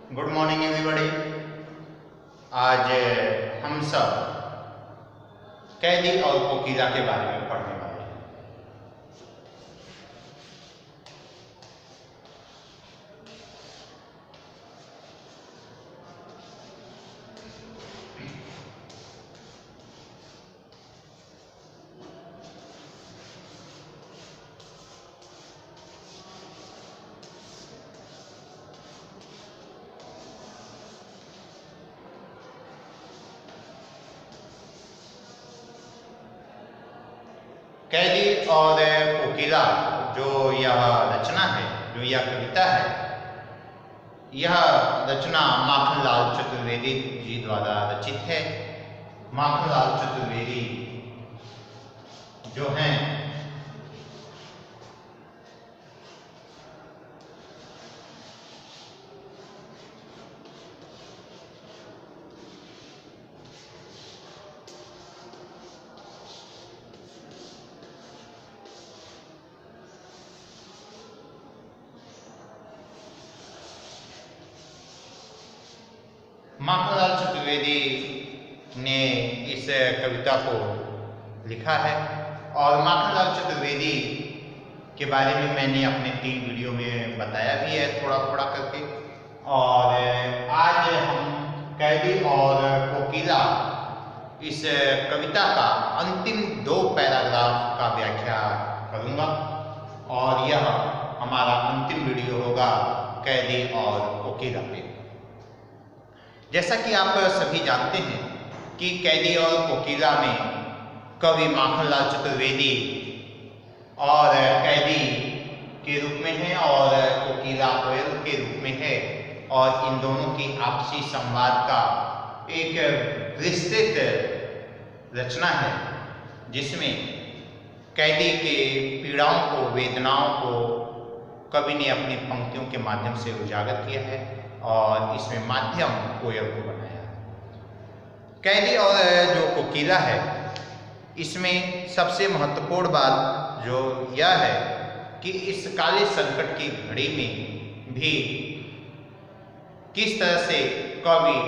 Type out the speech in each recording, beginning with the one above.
Good morning everybody. आज हम सब कैदी और कोकिला के बारे में पढ़ने वाले हैं। कैदी और कोकिला जो यह रचना है, जो यह कविता है, यह रचना माखनलाल चतुर्वेदी जी द्वारा रचित है। माखनलाल चतुर्वेदी जो हैं माखनलाल चतुर्वेदी ने इस कविता को लिखा है और माखनलाल चतुर्वेदी के बारे में मैंने अपने 3 वीडियो में बताया भी है थोड़ा थोड़ा करके। और आज हम कैदी और कोकिला इस कविता का अंतिम 2 पैराग्राफ का व्याख्या करूंगा और यह हमारा अंतिम वीडियो होगा कैदी और कोकिला पे। जैसा कि आप सभी जानते हैं कि कैदी और कोकिला में कवि माखनलाल चतुर्वेदी और कैदी के रूप में है और कोकिला कोयल के रूप में है, और इन दोनों की आपसी संवाद का एक विस्तृत रचना है जिसमें कैदी के पीड़ाओं को, वेदनाओं को कवि ने अपनी पंक्तियों के माध्यम से उजागर किया है और इसमें माध्यम कोयल को बनाया है। कैदी और जो कोकिला है, इसमें सबसे महत्वपूर्ण बात जो यह है कि इस काले संकट की घड़ी में भी किस तरह से कवि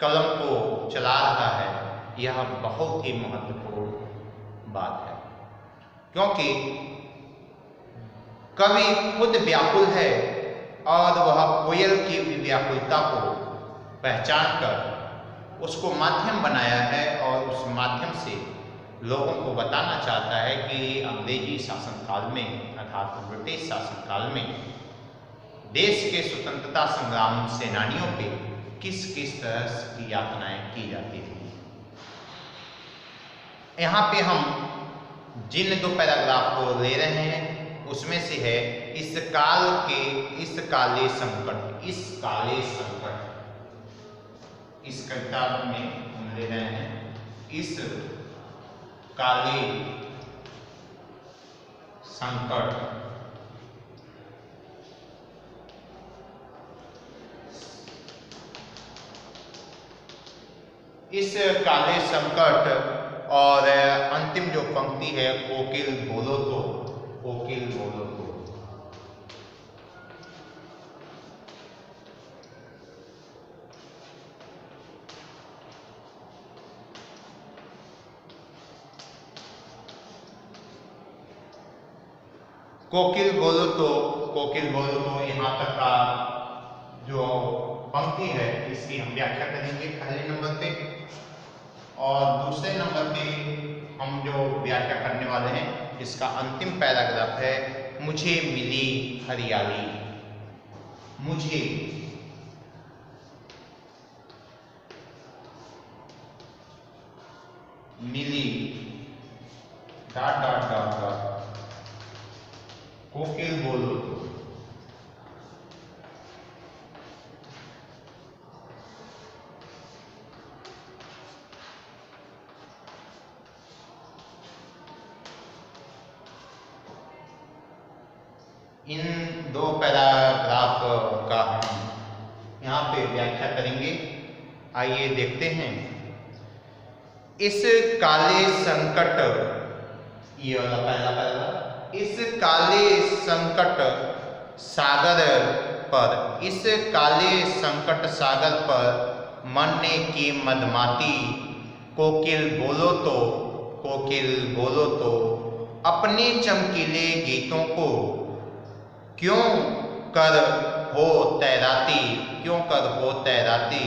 कलम को चला रहा है, यह बहुत ही महत्वपूर्ण बात है, क्योंकि कवि खुद व्याकुल है और वह कोयल की व्याकुलता को पहचान कर उसको माध्यम बनाया है और उस माध्यम से लोगों को बताना चाहता है कि अंग्रेजी शासनकाल में, अर्थात ब्रिटिश शासनकाल में देश के स्वतंत्रता संग्राम सेनानियों पे किस किस तरह की यातनाएं की जाती थी। यहाँ पे हम जिन 2 पैराग्राफ को ले रहे हैं उसमें से है इस काले संकट, इस कविता में हम ले रहे हैं इस काले संकट। इस काले संकट और अंतिम जो पंक्ति है कोकिल बोलो तो, कोकिल बोलो तो। कोकिल बोलो तो, कोकिल बोलो तो, यहाँ तक का जो पंक्ति है इसकी हम व्याख्या करेंगे पहले नंबर पे, और दूसरे नंबर पे हम जो व्याख्या करने वाले हैं इसका अंतिम पैराग्राफ है मुझे मिली हरियाली, मुझे मिली डॉट डॉट डॉट डॉट कोकिल बोलो तो। इन 2 पैराग्राफ का हम यहाँ पे व्याख्या करेंगे। आइए देखते हैं। इस काले संकट, ये वाला पहला पैराग्राफ, इस काले संकट सागर पर, इस काले संकट सागर पर मरने की मदमाती, कोकिल बोलो तो, कोकिल बोलो तो, अपने चमकीले गीतों को क्यों कर हो तैराती, क्यों कर हो तैराती,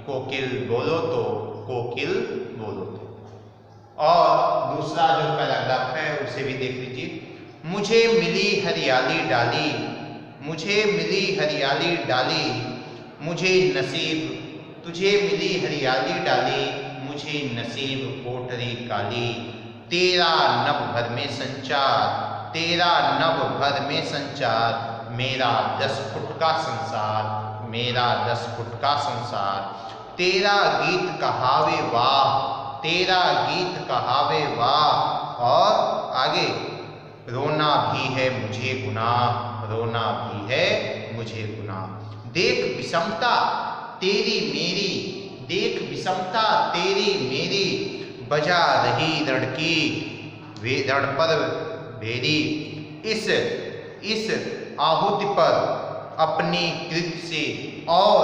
कोकिल बोलो तो, कोकिल बोलो तो। और दूसरा जो पैराग्राफ है उसे भी देख लीजिए। मुझे मिली हरियाली डाली, मुझे मिली हरियाली डाली, मुझे नसीब, तुझे मिली हरियाली डाली, मुझे नसीब कोठरी काली, तेरा नभ भर में संचार, तेरा नभ भर में संचार, मेरा 10 फुट का संसार, मेरा 10 फुट का संसार, तेरा गीत कहावे वाह, तेरा गीत कहावे वाह। और आगे, रोना भी है मुझे गुनाह, रोना भी है मुझे गुनाह, देख विषमता तेरी मेरी, देख विषमता तेरी मेरी, बजा रही रणकी वे रण पर भेरी, इस आहुति पर अपनी कृत से और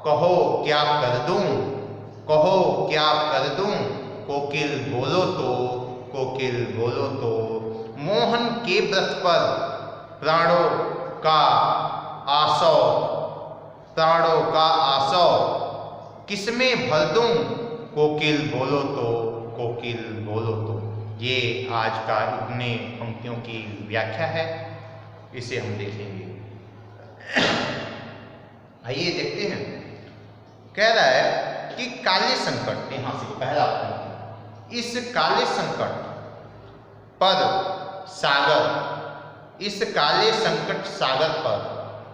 कहो क्या कर दूं, कहो क्या कर दूं, कोकिल बोलो तो, कोकिल बोलो तो, मोहन के व्रत पर प्राणों का आसौ, प्राणों का आसौ किसमें भर दूं, कोकिल बोलो तो, कोकिल बोलो तो। ये आज का इतने पंक्तियों की व्याख्या है, इसे हम देखेंगे। आइए देखते हैं। कह रहा है कि काले संकट, यहां से पहला पंक्ति, इस काले संकट पर सागर, इस काले संकट सागर पर,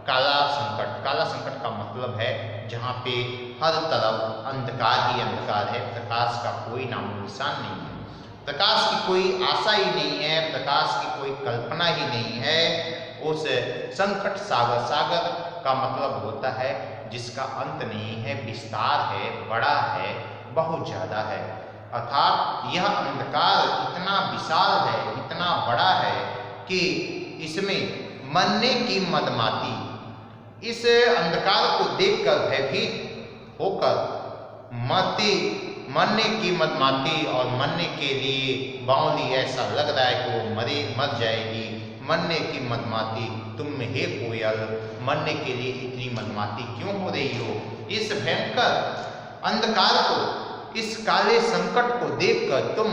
काला संकट, काला संकट का मतलब है जहाँ पे हर तरफ अंधकार ही अंधकार है, प्रकाश का कोई नामो निशान नहीं है, प्रकाश की कोई आशा ही नहीं है, प्रकाश की कोई कल्पना ही नहीं है, उस संकट सागर, सागर का मतलब होता है जिसका अंत नहीं है, विस्तार है, बड़ा है, बहुत ज़्यादा है। अर्थात यह अंधकार इतना विशाल है, इतना बड़ा है कि इसमें मरने की मदमाती, इस अंधकार को देखकर भयभीत होकर मरने की मदमाती और मरने के लिए बावली, ऐसा लग रहा है कि वो मर जाएगी, मरने की मदमाती, तुम हे कोयल मरने के लिए इतनी मदमाती क्यों हो रही हो। इस भयंकर अंधकार को, इस काले संकट को देखकर तुम,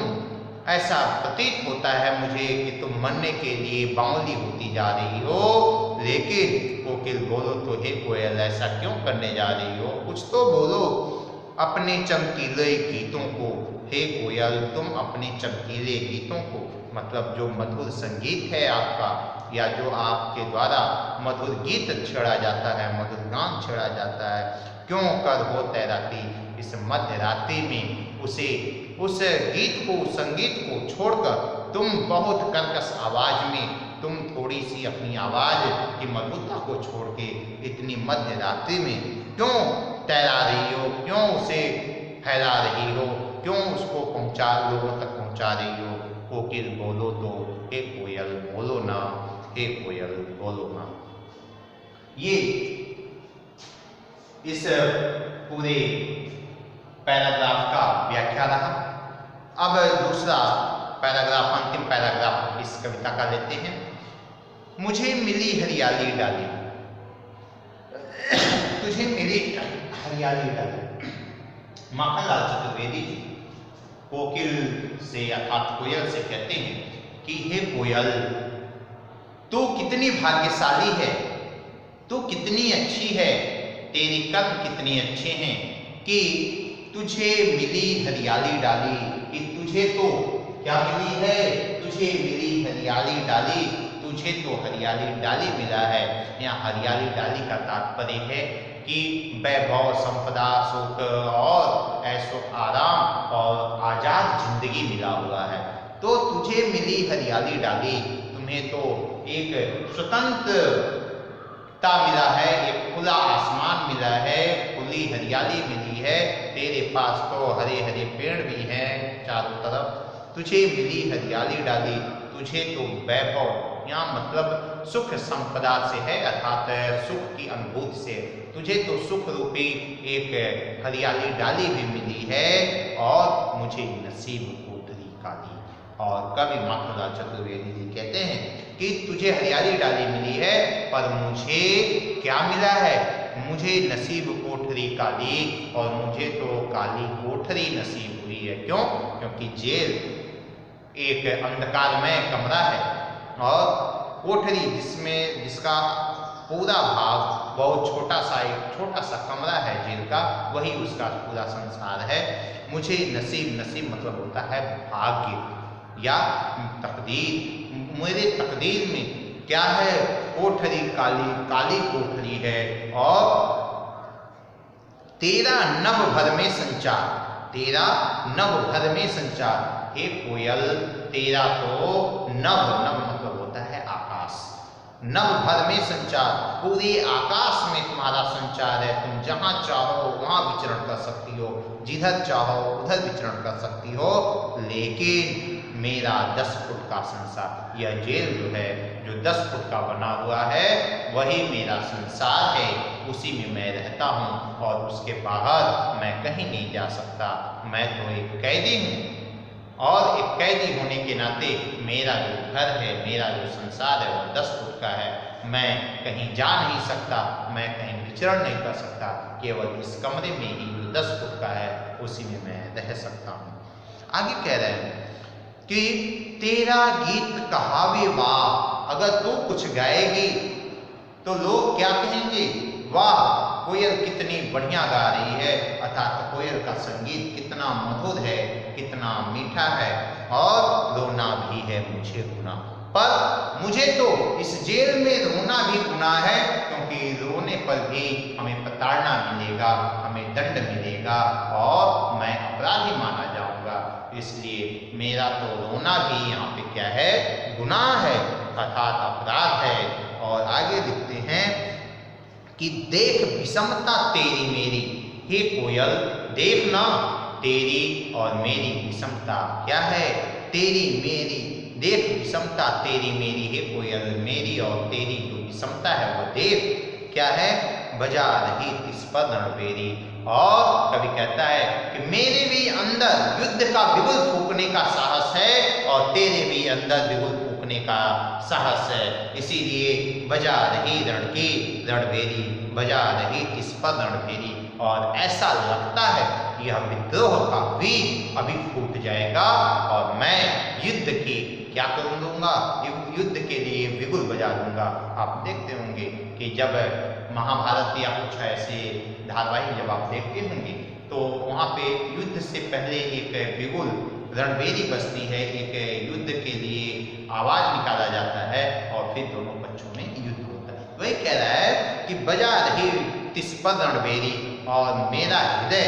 ऐसा प्रतीत होता है मुझे कि तुम मरने के लिए बावली होती जा रही हो, लेकिन कोकिल बोलो तो, हे कोयल ऐसा क्यों करने जा रही हो, कुछ तो बोलो अपने चमकीले गीतों को, हे कोयल तुम अपने चमकीले गीतों को, मतलब जो मधुर संगीत है आपका, या जो आपके द्वारा मधुर गीत छेड़ा जाता है, मधुर गान छेड़ा जाता है, क्यों कर हो तैराती, इस मध्य रात्रि में उसे, उस गीत को, संगीत को छोड़कर तुम बहुत कर्कश आवाज में, तुम थोड़ी सी अपनी आवाज की मधुरता को छोड़ के इतनी मध्य रात्रि में क्यों तैरा रही हो, क्यों उसे फैला रही हो, क्यों उसको लोगों तक पहुंचा रही हो। कोकिल बोलो तो, हे कोयल बोलो ना, हे कोयल बोलो ना। ये इस पूरे पैराग्राफ का व्याख्या रहा। अब दूसरा पैराग्राफ, अंतिम पैराग्राफ इस कविता का लेते हैं। मुझे मिली हरियाली डाली, तुझे मिली हरियाली डाली। माखनलाल चतुर्वेदी जी कोकिल से अर्थात कोयल से कहते हैं कि हे कोयल, तू कितनी भाग्यशाली है, तू कितनी अच्छी है, तेरी कर्म कितनी अच्छे हैं कि तुझे मिली हरियाली डाली, कि तुझे तो क्या मिली है, तुझे मिली हरियाली डाली, तुझे तो हरियाली डाली मिला है। यहाँ हरियाली डाली का तात्पर्य है कि वैभव, संपदा, सुख और ऐशो आराम और आजाद जिंदगी मिला हुआ है। तो तुझे मिली हरियाली डाली, तुम्हें तो एक स्वतंत्रता मिला है, एक खुला आसमान मिला है, खुली हरियाली मिली है, तेरे पास तो हरे हरे पेड़ भी हैं चारों तरफ, तुझे मिली हरियाली डाली, तुझे तो वैभव, यहाँ मतलब सुख संपदा से है, अर्थात सुख की अनुभूति से। तुझे तो सुख रूपी एक हरियाली डाली भी मिली है और मुझे नसीब कोठरी काली। और कवि माखनलाल चतुर्वेदी जी कहते हैं कि तुझे हरियाली डाली मिली है, पर मुझे क्या मिला है? मुझे नसीब कोठरी काली, और मुझे तो काली कोठरी नसीब हुई है। क्यों? क्योंकि जेल एक अंधकारमय कमरा है और कोठरी जिसका पूरा भाग बहुत छोटा सा कमरा है जेल का, वही उसका पूरा संसार है। मुझे नसीब मतलब होता है भाग्य या तकदीर। मेरे तकदीर में क्या है? कोठरी काली कोठरी है। और तेरा नभ भर में संचार, हे कोयल तेरा तो नभ मतलब होता है आकाश, नभ भर में संचार, पूरे आकाश में तुम्हारा संचार है। तुम जहां चाहो वहां विचरण कर सकती हो, जिधर चाहो उधर विचरण कर सकती हो। लेकिन मेरा 10 फुट का संसार, यह जेल जो है जो 10 फुट का बना हुआ है, वही मेरा संसार है, उसी में मैं रहता हूँ और उसके बाहर मैं कहीं नहीं जा सकता। मैं तो एक कैदी हूँ और एक कैदी होने के नाते मेरा जो घर है, मेरा जो संसार है वो 10 फुट का है। मैं कहीं जा नहीं सकता, मैं कहीं विचरण नहीं कर सकता, केवल इस कमरे में ही जो 10 फुट का है उसी में मैं रह सकता हूँ। आगे कह रहे हैं कि तेरा गीत कहावे वाह, अगर तू कुछ गाएगी तो लोग क्या कहेंगे? वाह, कोयल कितनी बढ़िया गा रही है, अर्थात कोयल का संगीत कितना मधुर है, कितना मीठा है, और रोना भी है मुझे गुनाह। पर मुझे तो इस जेल में रोना भी गुनाह है, क्योंकि रोने पर भी हमें प्रताड़ना मिलेगा, हमें दंड मिलेगा और मैं अपराधी माना जाऊंगा। इसलिए मेरा तो रोना भी यहाँ पे क्या है? गुनाह है, अर्थात अपराध है। और आगे लिखते हैं कि देख विषमता तेरी मेरी, हे कोयल देखना तेरी और मेरी विषमता क्या है? तेरी मेरी, देख विषमता तेरी मेरी, हे कोयल मेरी और तेरी जो विषमता है वो देख क्या है? बजा रही तिस पर रणबेरी। और कवि कहता है कि मेरे भी अंदर युद्ध का बिगुल फूंकने का साहस है और तेरे भी अंदर बिगुल फूंकने का साहस है। इसीलिए बजा रही रणबेरी, बजा रही तिस पर रणबेरी। और ऐसा लगता है कि यह विद्रोह का बीज अभी फूट जाएगा और मैं युद्ध की क्या कर दूंगा? युद्ध के लिए बिगुल बजा दूंगा। आप देखते होंगे कि जब महाभारत या कुछ ऐसे धारावाहिक जब आप देखते होंगे तो वहाँ पे युद्ध से पहले एक बिगुल रणबेरी बजती है, एक युद्ध के लिए आवाज निकाला जाता है और फिर दोनों पक्षों में युद्ध होता है। वही कह रहा है कि बजा रही तिस पर रणबेरी, और मेरा हृदय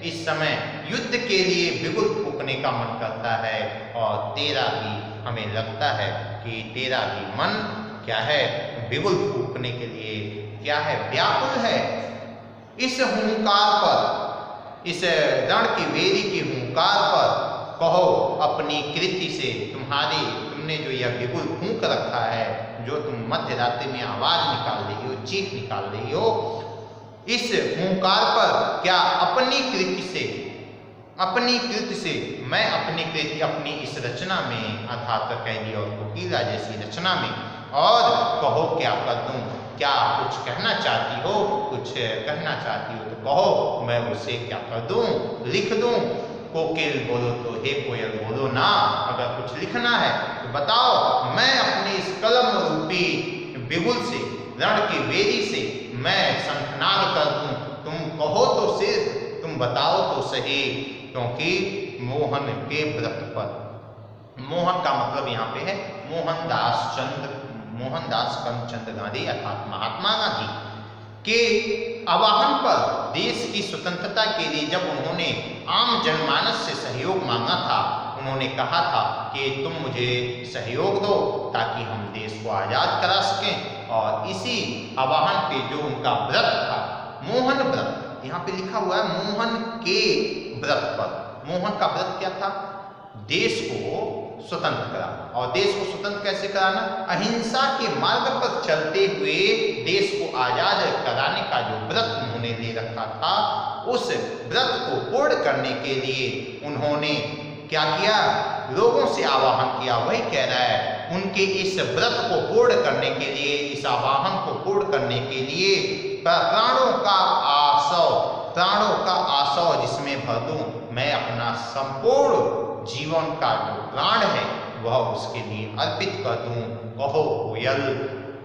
इस समय युद्ध के लिए बिगुल फूंकने का मन करता है, और तेरा भी, हमें लगता है कि तेरा भी मन क्या है? बिगुल फूंकने के लिए क्या है? व्याकुल है। इस हुंकार पर, इस रण की वेदी की हुंकार पर कहो अपनी कृति से, तुमने जो यह बिगुल फूंक रखा है, जो तुम मध्य रात्रि में आवाज निकाल रही हो, चीख निकाल रही हो, इस हुंकार पर क्या अपनी कृति से मैं अपनी इस रचना में, अर्थात कैदी और कोकिला जैसी रचना में, और कहो क्या कर दूं? क्या कुछ कहना चाहती हो? कुछ कहना चाहती हो तो कहो, मैं उसे क्या कर दूं? लिख दूं? कोकिल बोलो तो, हे कोयल बोलो ना, अगर कुछ लिखना है तो बताओ, मैं अपने इस कलम रूपी बिगुल से, रण की वेदी से मैं शंखनाद कर दूं। तुम कहो तो सिर्फ, तुम बताओ तो सही। क्योंकि मोहन के व्रत पर, मोहन का मतलब यहाँ पे है मोहनदास करमचंद गांधी, अर्थात महात्मा गांधी के आह्वान पर देश की स्वतंत्रता के लिए जब उन्होंने आम जनमानस से सहयोग मांगा था, उन्होंने कहा था कि तुम मुझे सहयोग दो ताकि हम देश को आजाद करा सकें। और इसी आह्वान पे जो उनका व्रत था, मोहन व्रत, यहाँ पे लिखा हुआ है मोहन के व्रत पर। मोहन का व्रत क्या था? देश को स्वतंत्र कराना। और देश को स्वतंत्र कैसे कराना? अहिंसा के मार्ग पर चलते हुए देश को आजाद कराने का जो व्रत उन्होंने ले रखा था, उस व्रत को पूर्ण करने के लिए उन्होंने क्या किया? लोगों से आह्वान किया। वही कह रहा है, उनके इस व्रत को पूर्ण करने के लिए, इस आह्वान को पूर्ण करने के लिए प्राणों का आसव जिसमें भर दूं, मैं अपना संपूर्ण जीवन का जो प्राण है वह उसके लिए अर्पित कर दूं। कहो कोयल,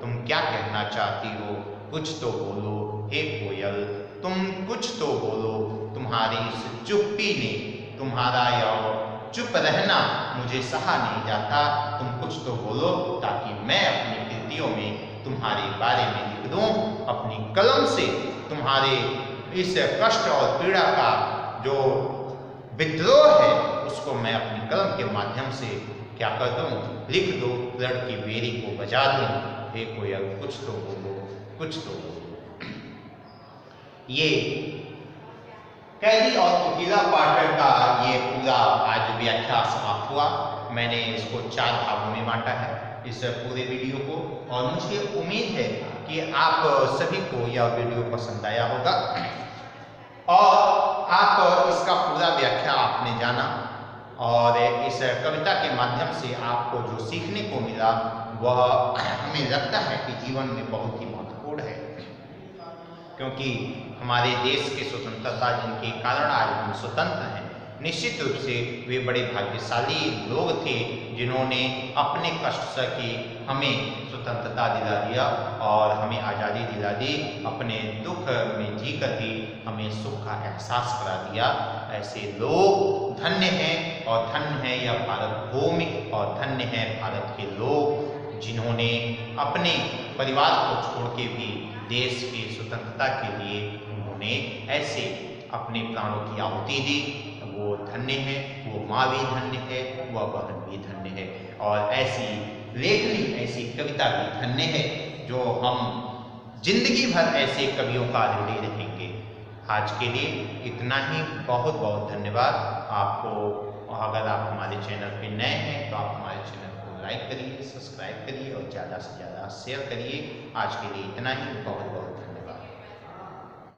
तुम क्या कहना चाहती हो? कुछ तो बोलो हे कोयल, तुम कुछ तो बोलो। तुम्हारी इस चुप्पी ने, तुम्हारा यह चुप रहना मुझे सहा नहीं जाता। तुम कुछ तो बोलो ताकि मैं अपनी कृतियों में तुम्हारे बारे में लिख दूं। अपनी कलम से तुम्हारे इस कष्ट और पीड़ा का जो विद्रोह है उसको मैं अपनी कलम के माध्यम से क्या कर दूं? लिख दो, रण की बेरी को बजा दूं। हे कोयल, कुछ तो बोलो, कुछ तो बोलो। ये कैदी और कोकिला पाठक का ये पूरा आज व्याख्या समाप्त हुआ। मैंने इसको 4 भागों में बांटा है इस पूरे वीडियो को, और मुझे उम्मीद है कि आप सभी को यह वीडियो पसंद आया होगा और आप इसका पूरा व्याख्या आपने जाना, और इस कविता के माध्यम से आपको जो सीखने को मिला वह हमें लगता है कि जीवन में बहुत ही महत्वपूर्ण है, क्योंकि हमारे देश के स्वतंत्रता जिनके कारण आज हम स्वतंत्र हैं, निश्चित रूप से वे बड़े भाग्यशाली लोग थे जिन्होंने अपने कष्ट से कि हमें स्वतंत्रता दिला दिया और हमें आज़ादी दिला दी। अपने दुख में जीकर ही हमें सुख का एहसास करा दिया। ऐसे लोग धन्य हैं, और धन्य है यह भारत भूमि, और धन्य है भारत के लोग जिन्होंने अपने परिवार को छोड़ के भी देश की स्वतंत्रता के लिए उन्होंने ऐसे अपने प्राणों की आहुति दी। वो धन्य है, वो माँ भी धन्य है, वह बहन भी धन्य है, और ऐसी लेखनी, ऐसी कविता भी धन्य है जो हम जिंदगी भर ऐसे कवियों का ऋणी रहेंगे। आज के लिए इतना ही। बहुत बहुत धन्यवाद आपको। अगर आप हमारे चैनल पे नए हैं तो आप हमारे चैनल को लाइक करिए, सब्सक्राइब करिए और ज़्यादा से ज़्यादा शेयर करिए। आज के लिए इतना ही। बहुत बहुत धन्यवाद।